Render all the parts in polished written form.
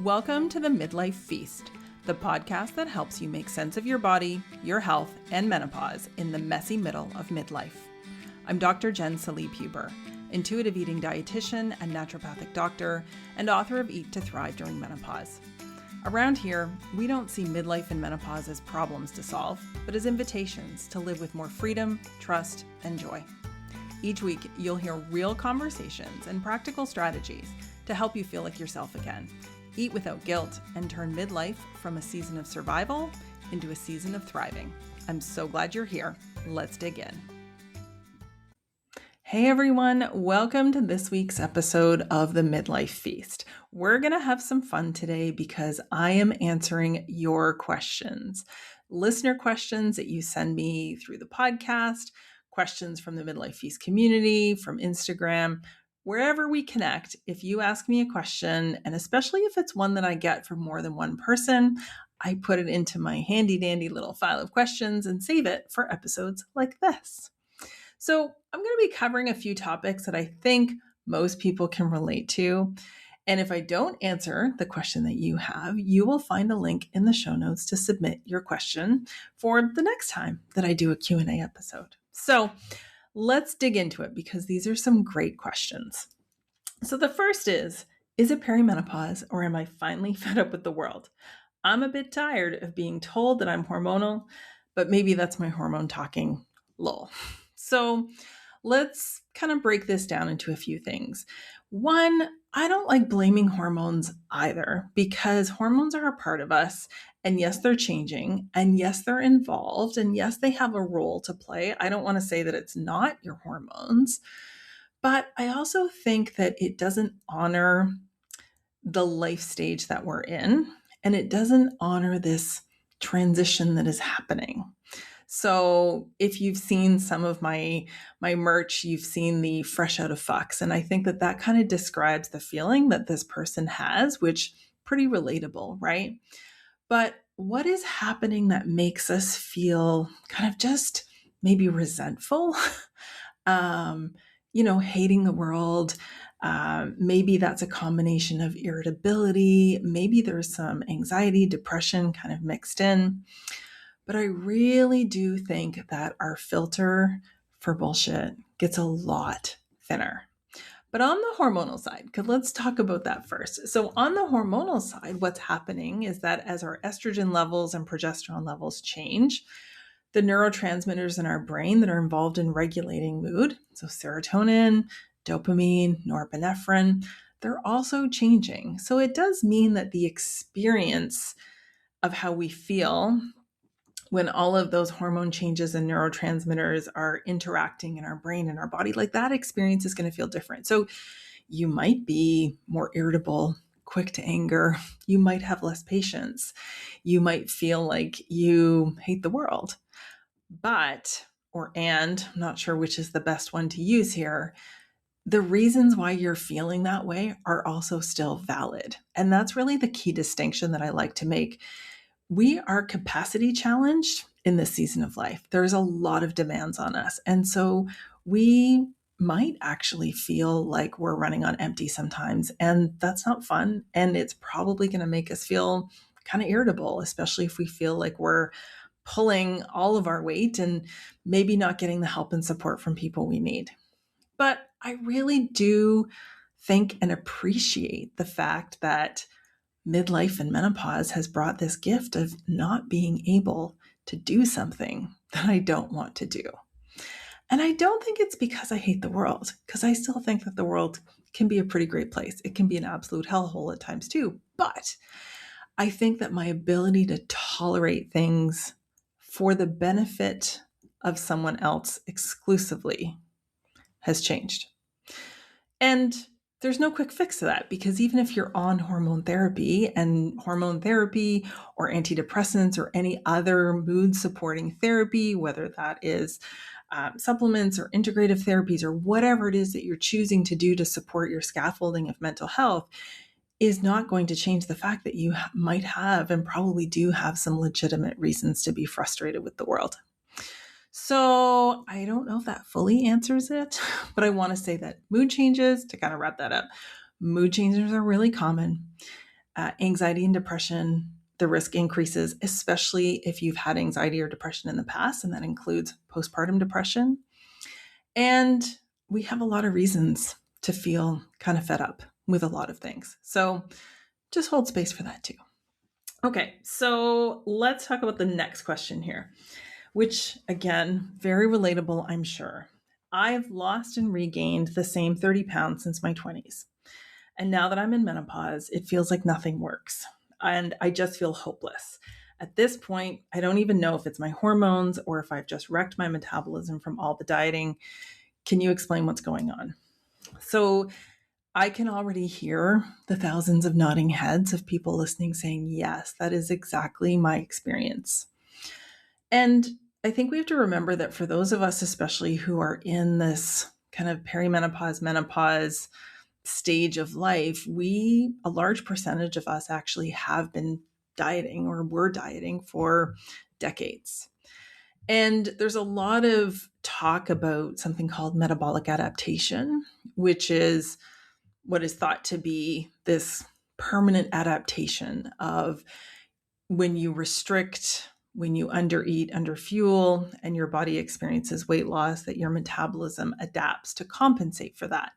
Welcome to the Midlife Feast, the podcast that helps you make sense of your body, your health, and menopause in the messy middle of midlife. I'm Dr. Jen Salib-Huber, intuitive eating dietitian and naturopathic doctor, and author of Eat to Thrive During Menopause. Around here, we don't see midlife and menopause as problems to solve, but as invitations to live with more freedom, trust, and joy. Each week, you'll hear real conversations and practical strategies to help you feel like yourself again, eat without guilt, and turn midlife from a season of survival into a season of thriving. I'm so glad you're here. Let's dig in. Hey everyone, welcome to this week's episode of the Midlife Feast. We're going to have some fun today because I am answering your questions. Listener questions that you send me through the podcast, questions from the Midlife Feast community, from Instagram. Wherever we connect, if you ask me a question, and especially if it's one that I get from more than one person, I put it into my handy dandy little file of questions and save it for episodes like this. So I'm going to be covering a few topics that I think most people can relate to. And if I don't answer the question that you have, you will find a link in the show notes to submit your question for the next time that I do a Q&A episode. So let's dig into it because these are some great questions. So the first is it perimenopause or am I finally fed up with the world? I'm a bit tired of being told that I'm hormonal, but maybe that's my hormone talking, lol. So let's kind of break this down into a few things. One, I don't like blaming hormones either because hormones are a part of us. And yes, they're changing. And yes, they're involved. And yes, they have a role to play. I don't want to say that it's not your hormones. But I also think that it doesn't honor the life stage that we're in. And it doesn't honor this transition that is happening. So if you've seen some of my merch, you've seen the fresh out of fucks. And I think that kind of describes the feeling that this person has, which pretty relatable, right? But what is happening that makes us feel kind of just maybe resentful, hating the world? Maybe that's a combination of irritability. Maybe there's some anxiety, depression kind of mixed in. But I really do think that our filter for bullshit gets a lot thinner. But on the hormonal side, because let's talk about that first. So on the hormonal side, what's happening is that as our estrogen levels and progesterone levels change, the neurotransmitters in our brain that are involved in regulating mood, so serotonin, dopamine, norepinephrine, they're also changing. So it does mean that the experience of how we feel when all of those hormone changes and neurotransmitters are interacting in our brain and our body, like that experience is going to feel different. So you might be more irritable, quick to anger. You might have less patience. You might feel like you hate the world. I'm not sure which is the best one to use here. The reasons why you're feeling that way are also still valid. And that's really the key distinction that I like to make. We are capacity challenged in this season of life. There's a lot of demands on us. And so we might actually feel like we're running on empty sometimes. And that's not fun. And it's probably going to make us feel kind of irritable, especially if we feel like we're pulling all of our weight and maybe not getting the help and support from people we need. But I really do think and appreciate the fact that midlife and menopause has brought this gift of not being able to do something that I don't want to do. And I don't think it's because I hate the world, because I still think that the world can be a pretty great place. It can be an absolute hellhole at times too. But I think that my ability to tolerate things for the benefit of someone else exclusively has changed. And there's no quick fix to that because even if you're on hormone therapy or antidepressants or any other mood supporting therapy, whether that is supplements or integrative therapies or whatever it is that you're choosing to do to support your scaffolding of mental health, is not going to change the fact that you might have and probably do have some legitimate reasons to be frustrated with the world. So I don't know if that fully answers it, but I want to say that mood changes, to kind of wrap that up, mood changes are really common. Anxiety and depression, the risk increases, especially if you've had anxiety or depression in the past, and that includes postpartum depression. And we have a lot of reasons to feel kind of fed up with a lot of things. So just hold space for that too. Okay, so let's talk about the next question here, which again, very relatable, I'm sure. I've lost and regained the same 30 pounds since my 20s. And now that I'm in menopause, it feels like nothing works. And I just feel hopeless. At this point, I don't even know if it's my hormones or if I've just wrecked my metabolism from all the dieting. Can you explain what's going on? So I can already hear the thousands of nodding heads of people listening saying, yes, that is exactly my experience. And I think we have to remember that for those of us, especially who are in this kind of perimenopause, menopause stage of life, a large percentage of us actually have been dieting or were dieting for decades. And there's a lot of talk about something called metabolic adaptation, which is what is thought to be this permanent adaptation of when you restrict, when you undereat, underfuel, and your body experiences weight loss, that your metabolism adapts to compensate for that.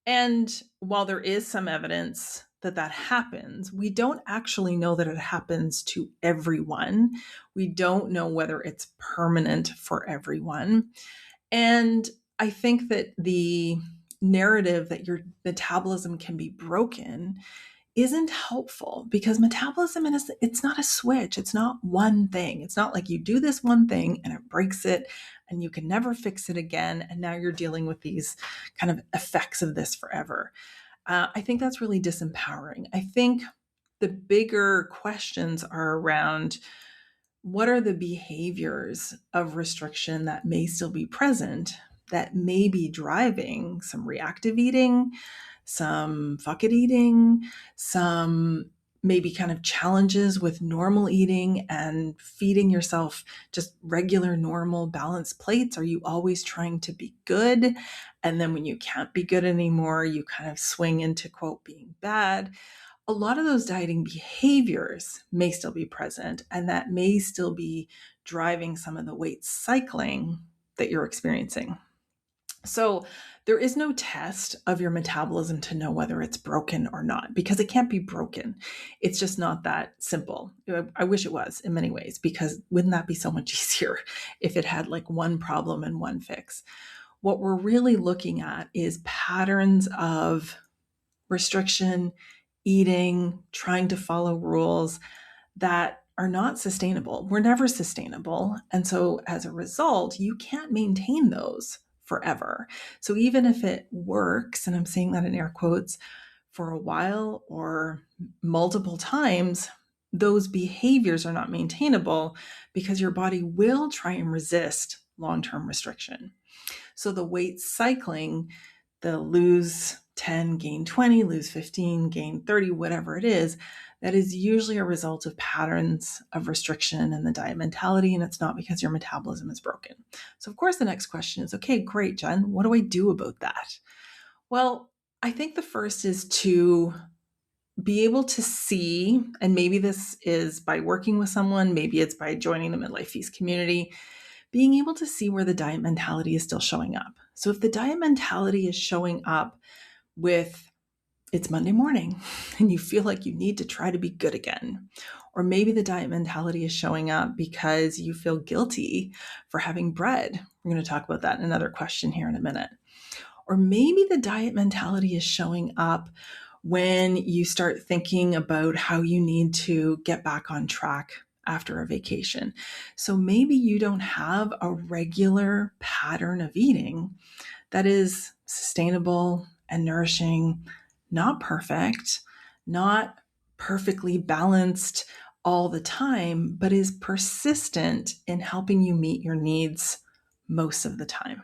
And while there is some evidence that that happens, we don't actually know that it happens to everyone. We don't know whether it's permanent for everyone. And I think that the narrative that your metabolism can be broken isn't helpful, because metabolism is, it's not a switch. It's not one thing. It's not like you do this one thing and it breaks it and you can never fix it again. And now you're dealing with these kind of effects of this forever. I think that's really disempowering. I think the bigger questions are around what are the behaviors of restriction that may still be present, that may be driving some reactive eating, some fuck it eating, some maybe kind of challenges with normal eating and feeding yourself just regular, normal, balanced plates. Are you always trying to be good? And then when you can't be good anymore, you kind of swing into, quote, being bad. A lot of those dieting behaviors may still be present, and that may still be driving some of the weight cycling that you're experiencing. So there is no test of your metabolism to know whether it's broken or not, because it can't be broken. It's just not that simple. I wish it was in many ways, because wouldn't that be so much easier if it had like one problem and one fix? What we're really looking at is patterns of restriction, eating, trying to follow rules that are not sustainable. We're never sustainable. And so as a result, you can't maintain those forever. So even if it works, and I'm saying that in air quotes, for a while or multiple times, those behaviors are not maintainable because your body will try and resist long-term restriction. So the weight cycling, the lose 10, gain 20, lose 15, gain 30, whatever it is, that is usually a result of patterns of restriction and the diet mentality, and it's not because your metabolism is broken. So of course the next question is, okay, great, Jen, what do I do about that? Well, I think the first is to be able to see, and maybe this is by working with someone, maybe it's by joining the Midlife Feast community, being able to see where the diet mentality is still showing up. So if the diet mentality is showing up with it's Monday morning and you feel like you need to try to be good again, or maybe the diet mentality is showing up because you feel guilty for having bread. We're going to talk about that in another question here in a minute. Or maybe the diet mentality is showing up when you start thinking about how you need to get back on track after a vacation. So maybe you don't have a regular pattern of eating that is sustainable and nourishing, not perfect, not perfectly balanced all the time, but is persistent in helping you meet your needs most of the time.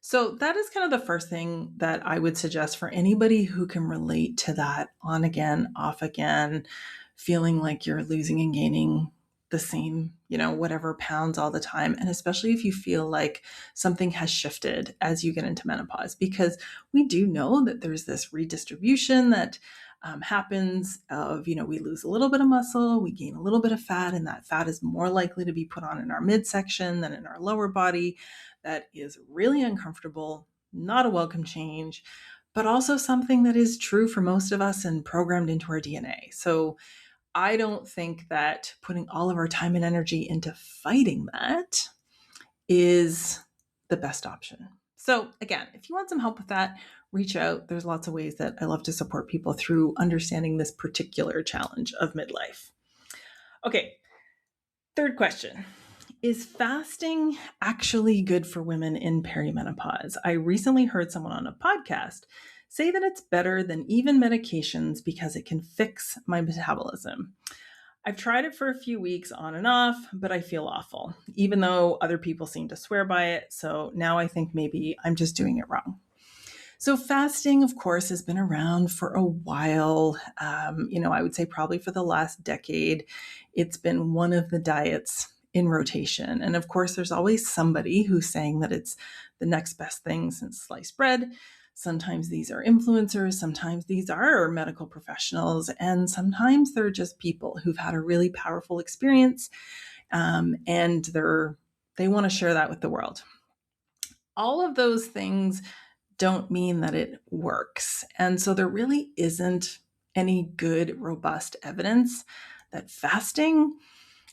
So that is kind of the first thing that I would suggest for anybody who can relate to that on again, off again, feeling like you're losing and gaining the same, whatever pounds all the time. And especially if you feel like something has shifted as you get into menopause, because we do know that there's this redistribution that happens of, we lose a little bit of muscle, we gain a little bit of fat, and that fat is more likely to be put on in our midsection than in our lower body. That is really uncomfortable, not a welcome change, but also something that is true for most of us and programmed into our DNA. So I don't think that putting all of our time and energy into fighting that is the best option. So again, if you want some help with that, reach out. There's lots of ways that I love to support people through understanding this particular challenge of midlife. Okay, third question. Is fasting actually good for women in perimenopause? I recently heard someone on a podcast say that it's better than even medications because it can fix my metabolism. I've tried it for a few weeks on and off, but I feel awful, even though other people seem to swear by it. So now I think maybe I'm just doing it wrong. So fasting, of course, has been around for a while. I would say probably for the last decade, it's been one of the diets in rotation. And of course, there's always somebody who's saying that it's the next best thing since sliced bread. Sometimes these are influencers, sometimes these are medical professionals, and sometimes they're just people who've had a really powerful experience, and they want to share that with the world. All of those things don't mean that it works. And so there really isn't any good, robust evidence that fasting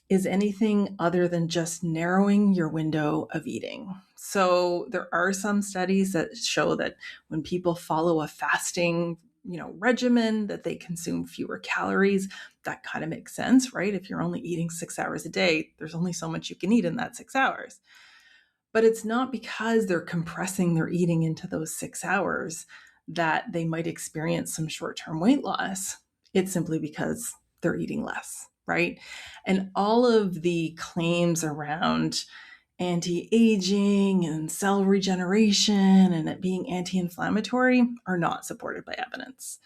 is anything other than just narrowing your window of eating. So there are some studies that show that when people follow a fasting, regimen, that they consume fewer calories. That kind of makes sense, right? If you're only eating 6 hours a day, there's only so much you can eat in that 6 hours. But it's not because they're compressing their eating into those 6 hours that they might experience some short-term weight loss. It's simply because they're eating less, right? And all of the claims around anti-aging and cell regeneration and it being anti-inflammatory are not supported by evidence.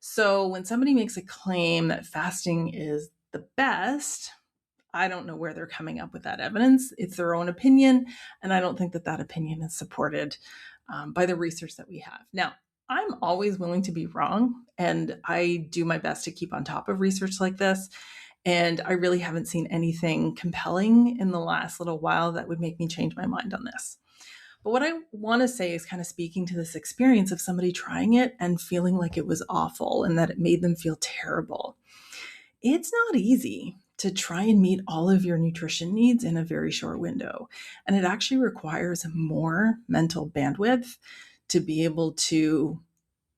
So when somebody makes a claim that fasting is the best, I don't know where they're coming up with that evidence. It's their own opinion, and I don't think that that opinion is supported by the research that we have. Now, I'm always willing to be wrong, and I do my best to keep on top of research like this, and I really haven't seen anything compelling in the last little while that would make me change my mind on this. But what I want to say is kind of speaking to this experience of somebody trying it and feeling like it was awful and that it made them feel terrible. It's not easy to try and meet all of your nutrition needs in a very short window. And it actually requires more mental bandwidth to be able to,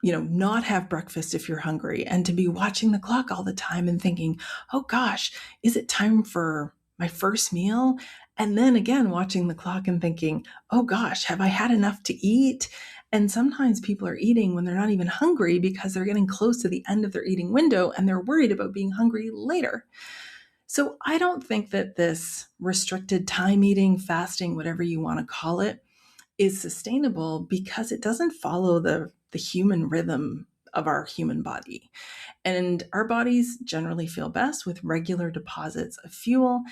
not have breakfast if you're hungry and to be watching the clock all the time and thinking, oh gosh, is it time for my first meal? And then again, watching the clock and thinking, oh gosh, have I had enough to eat? And sometimes people are eating when they're not even hungry because they're getting close to the end of their eating window and they're worried about being hungry later. So I don't think that this restricted time eating, fasting, whatever you want to call it, is sustainable because it doesn't follow the human rhythm of our human body. And our bodies generally feel best with regular deposits of fuel,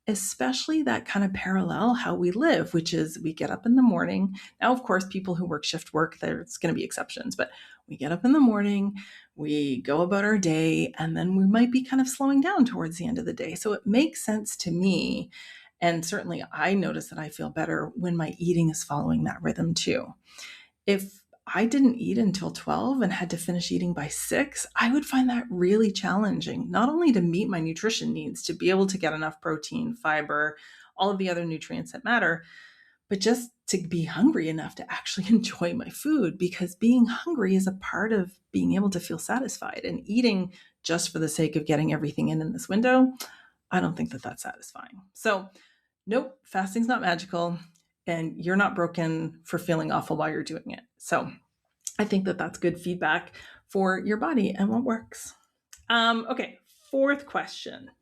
especially that kind of parallel how we live, which is we get up in the morning. Now, of course, people who work shift work, there's going to be exceptions, but we get up in the morning, we go about our day, and then we might be kind of slowing down towards the end of the day. So it makes sense to me. And certainly I notice that I feel better when my eating is following that rhythm too. If I didn't eat until 12 and had to finish eating by 6, I would find that really challenging, not only to meet my nutrition needs, to be able to get enough protein, fiber, all of the other nutrients that matter, but just to be hungry enough to actually enjoy my food, because being hungry is a part of being able to feel satisfied. And eating just for the sake of getting everything in this window, I don't think that that's satisfying. So nope, fasting's not magical. And you're not broken for feeling awful while you're doing it. So I think that that's good feedback for your body and what works. Okay, fourth question.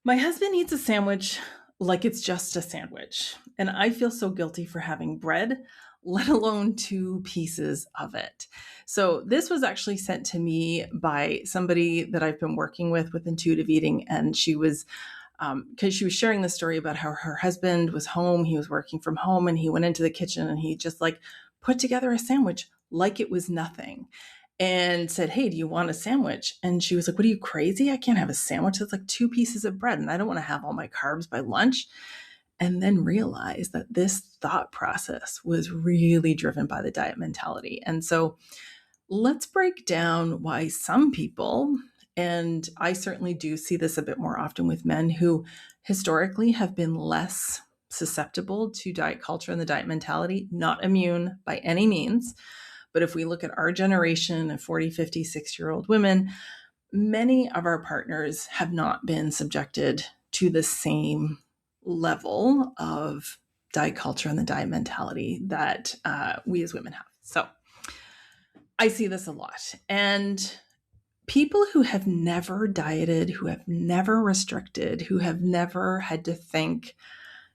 My husband eats a sandwich like it's just a sandwich, and I feel so guilty for having bread, let alone 2 pieces of it. So this was actually sent to me by somebody that I've been working with intuitive eating, and she was because she was sharing the story about how her husband was home, he was working from home, and he went into the kitchen and he just put together a sandwich like it was nothing. and said, "Hey, do you want a sandwich?" And she was like, "What are you, crazy? I can't have a sandwich. That's like 2 pieces of bread, and I don't want to have all my carbs by lunch." And then realized that this thought process was really driven by the diet mentality. And so let's break down why some people, and I certainly do see this a bit more often with men who historically have been less susceptible to diet culture and the diet mentality, not immune by any means. But if we look at our generation of 40, 50, 60-year-old women, many of our partners have not been subjected to the same level of diet culture and the diet mentality that we as women have. So I see this a lot. And people who have never dieted, who have never restricted, who have never had to think,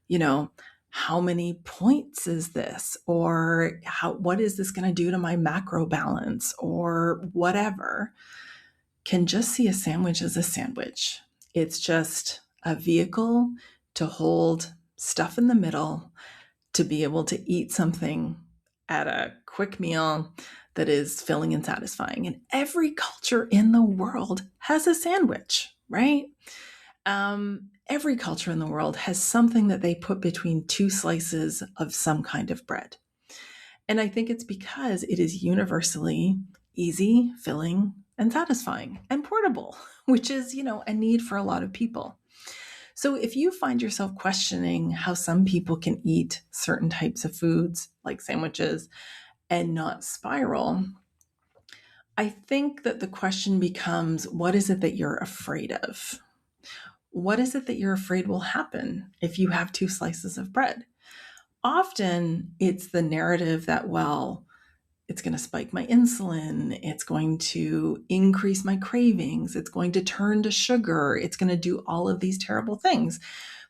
you know, how many points is this? Or what is this going to do to my macro balance or whatever, can just see a sandwich as a sandwich. It's just a vehicle to hold stuff in the middle, to be able to eat something at a quick meal that is filling and satisfying. And every culture in the world has a sandwich, right? Every culture in the world has something that they put between two slices of some kind of bread. And I think it's because it is universally easy, filling, and satisfying and portable, which is, a need for a lot of people. So if you find yourself questioning how some people can eat certain types of foods like sandwiches and not spiral, I think that the question becomes, what is it that you're afraid of? What is it that you're afraid will happen if you have 2 slices of bread? Often it's the narrative that, well, it's going to spike my insulin. It's going to increase my cravings. It's going to turn to sugar. It's going to do all of these terrible things,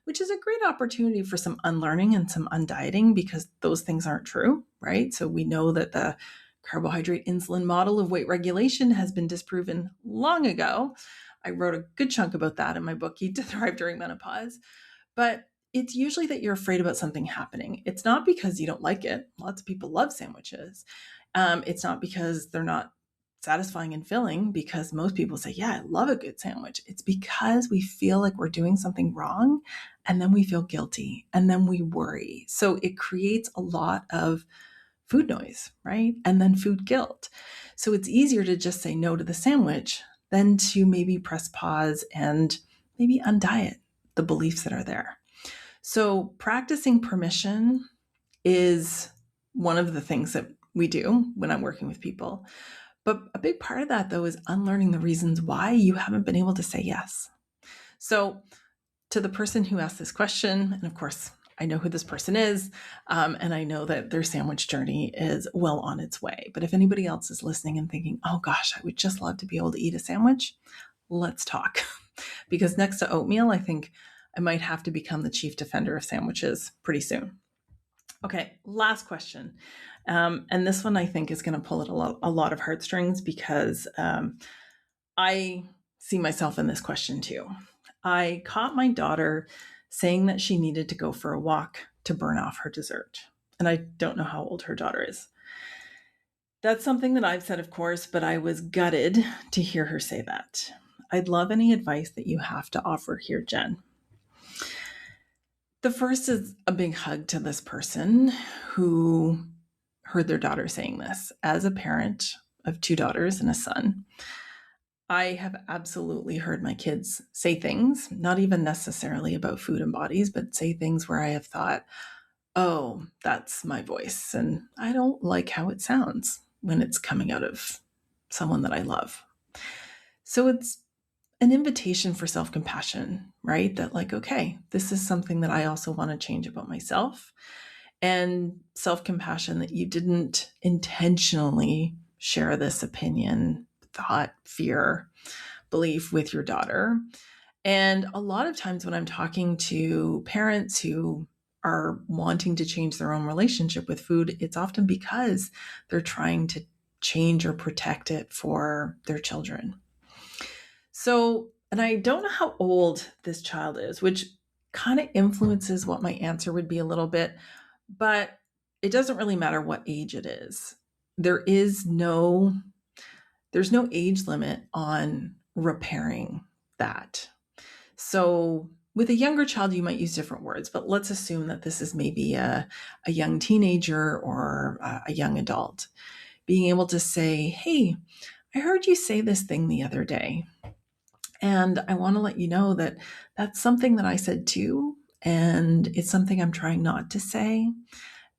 which is a great opportunity for some unlearning and some undieting because those things aren't true, right? So we know that the carbohydrate insulin model of weight regulation has been disproven long ago. I wrote a good chunk about that in my book, Eat to Thrive During Menopause. But it's usually that you're afraid about something happening. It's not because you don't like it. Lots of people love sandwiches. It's not because they're not satisfying and filling, because most people say, yeah, I love a good sandwich. It's because we feel like we're doing something wrong, and then we feel guilty, and then we worry. So it creates a lot of food noise, right? And then food guilt. So it's easier to just say no to the sandwich than to maybe press pause and maybe undiet the beliefs that are there. So practicing permission is one of the things that we do when I'm working with people. But a big part of that, though, is unlearning the reasons why you haven't been able to say yes. So to the person who asked this question, and of course, I know who this person is, and I know that their sandwich journey is well on its way. But if anybody else is listening and thinking, oh gosh, I would just love to be able to eat a sandwich, let's talk. Because next to oatmeal, I think I might have to become the chief defender of sandwiches pretty soon. Okay, last question. And this one I think is going to pull at a lot of heartstrings because I see myself in this question too. I caught my daughter saying that she needed to go for a walk to burn off her dessert. And I don't know how old her daughter is. That's something that I've said, of course, but I was gutted to hear her say that. I'd love any advice that you have to offer here, Jen. The first is a big hug to this person who heard their daughter saying this. As a parent of 2 daughters and a son, I have absolutely heard my kids say things, not even necessarily about food and bodies, but say things where I have thought, oh, that's my voice. And I don't like how it sounds when it's coming out of someone that I love. So it's an invitation for self-compassion, right? That like, okay, this is something that I also want to change about myself. And self-compassion that you didn't intentionally share this opinion, thought, fear, belief with your daughter. And a lot of times when I'm talking to parents who are wanting to change their own relationship with food, it's often because they're trying to change or protect it for their children. So, and I don't know how old this child is, which kind of influences what my answer would be a little bit, but it doesn't really matter what age it is. There is no there's no age limit on repairing that. So with a younger child, you might use different words, but let's assume that this is maybe a young teenager or a young adult. Being able to say, hey, I heard you say this thing the other day, and I want to let you know that that's something that I said too, and it's something I'm trying not to say.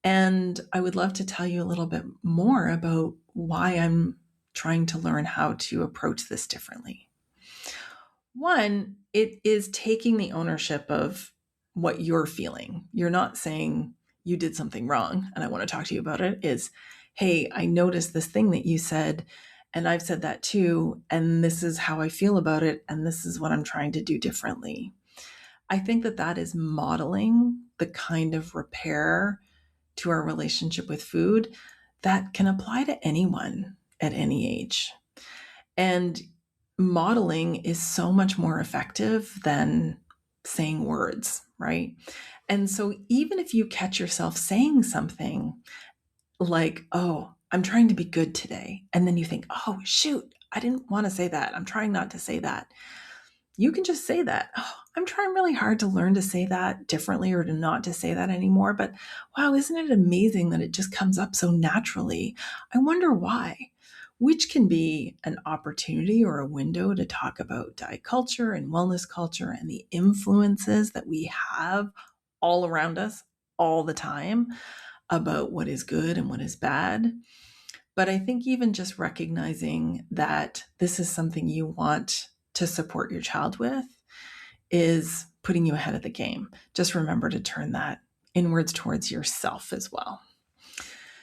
And I would love to tell you a little bit more about why I'm trying to learn how to approach this differently. One, it is taking the ownership of what you're feeling. You're not saying you did something wrong and I want to talk to you about it. Is, hey, I noticed this thing that you said, and I've said that too, and this is how I feel about it, and this is what I'm trying to do differently. I think that that is modeling the kind of repair to our relationship with food that can apply to anyone at any age. And modeling is so much more effective than saying words, right? And so even if you catch yourself saying something like, oh, I'm trying to be good today, and then you think, oh, shoot, I didn't want to say that. I'm trying not to say that. You can just say that. Oh, I'm trying really hard to learn to say that differently or to not to say that anymore. But wow, isn't it amazing that it just comes up so naturally? I wonder why. Which can be an opportunity or a window to talk about diet culture and wellness culture and the influences that we have all around us all the time about what is good and what is bad. But I think even just recognizing that this is something you want to support your child with is putting you ahead of the game. Just remember to turn that inwards towards yourself as well.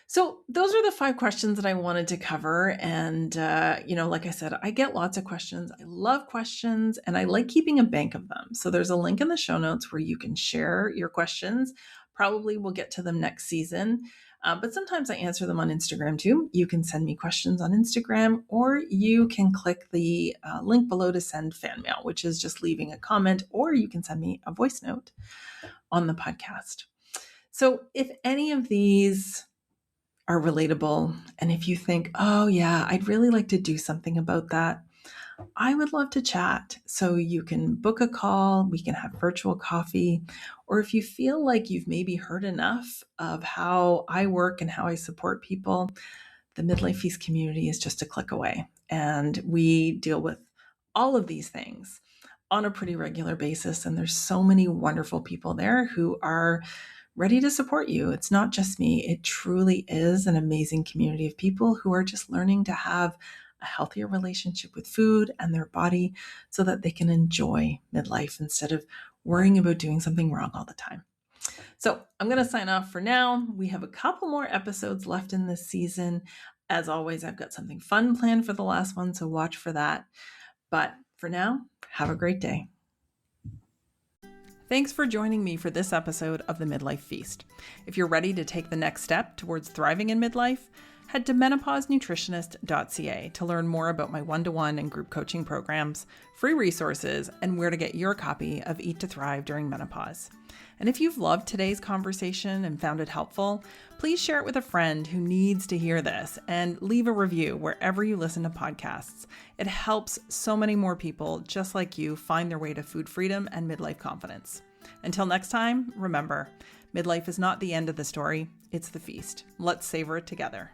So those are the 5 questions that I wanted to cover. And, like I said, I get lots of questions. I love questions and I like keeping a bank of them. So there's a link in the show notes where you can share your questions. Probably we'll get to them next season. But sometimes I answer them on Instagram too. You can send me questions on Instagram, or you can click the link below to send fan mail, which is just leaving a comment, or you can send me a voice note on the podcast. So if any of these are relatable, and if you think, oh yeah, I'd really like to do something about that, I would love to chat. So you can book a call, we can have virtual coffee, or if you feel like you've maybe heard enough of how I work and how I support people, the Midlife Feast community is just a click away. And we deal with all of these things on a pretty regular basis. And there's so many wonderful people there who are ready to support you. It's not just me. It truly is an amazing community of people who are just learning to have a healthier relationship with food and their body so that they can enjoy midlife instead of worrying about doing something wrong all the time. So I'm going to sign off for now. We have a couple more episodes left in this season. As always, I've got something fun planned for the last one, so watch for that. But for now, have a great day. Thanks for joining me for this episode of the Midlife Feast. If you're ready to take the next step towards thriving in midlife, head to menopausenutritionist.ca to learn more about my one-to-one and group coaching programs, free resources, and where to get your copy of Eat to Thrive during menopause. And if you've loved today's conversation and found it helpful, please share it with a friend who needs to hear this and leave a review wherever you listen to podcasts. It helps so many more people just like you find their way to food freedom and midlife confidence. Until next time, remember, midlife is not the end of the story, it's the feast. Let's savor it together.